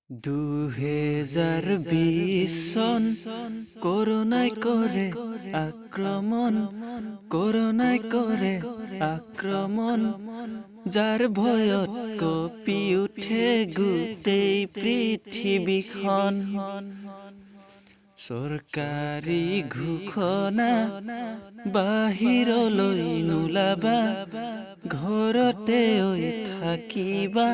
2020 সন কৰোনায় কৰে আক্ৰমণ যাৰ ভয়ত কঁপি উঠে গোটেই পৃথিৱীখন চৰকাৰী ঘোষণা বাহিৰলৈ নোলাবা ঘৰতে থাকিবা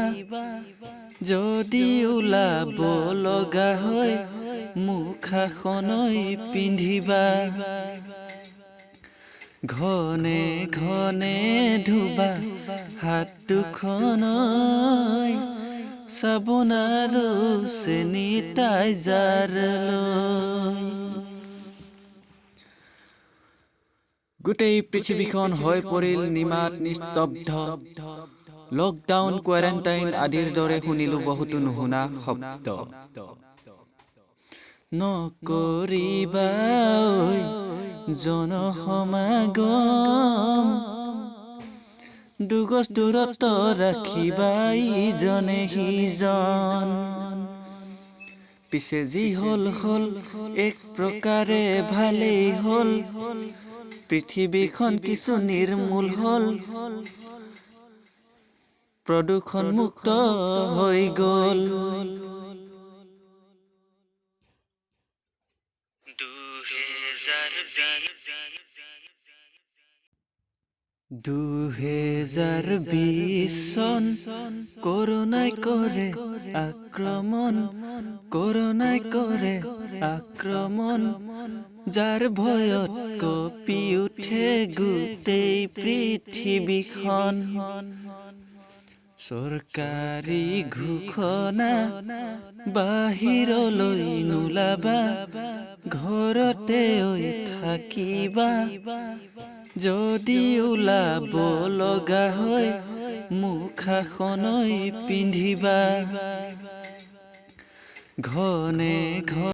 যদি ওলাব লগা হয় মুখাখনই পিন্ধিবা ঘনে ঘনে ধুবা হাত দুখনই চাবোন আৰু চেনিটাইজাৰ লৈ গোটেই পৃথিৱীখন হৈ পৰিল নিমাত নিস্তব্ধ লকডাউন কোৱাৰেণ্টাইন আদিৰ দৰে শুনিলো বহুতো নুশুনা শব্দ নকৰিবা জনসমাগম 2 গজ দূৰত্ব ৰাখিবা ইজনে সিজন পিছে যি হল এক প্ৰকাৰে ভালেই হল পৃথিৱীখন কিছু নিৰ্মূল হল প্ৰদূষণ মুক্ত হৈ গল 2020 সন কৰোনায় কৰে আক্ৰমণ যাৰ ভয়ত কঁপি উঠে গোটেই পৃথিৱীখন চৰকাৰী ঘোষণা বাহিৰলৈ নোলাবা ঘৰতে থাকিবা যদি ওলাব লগা হয় মুখাখনই পিন্ধিবা ঘনে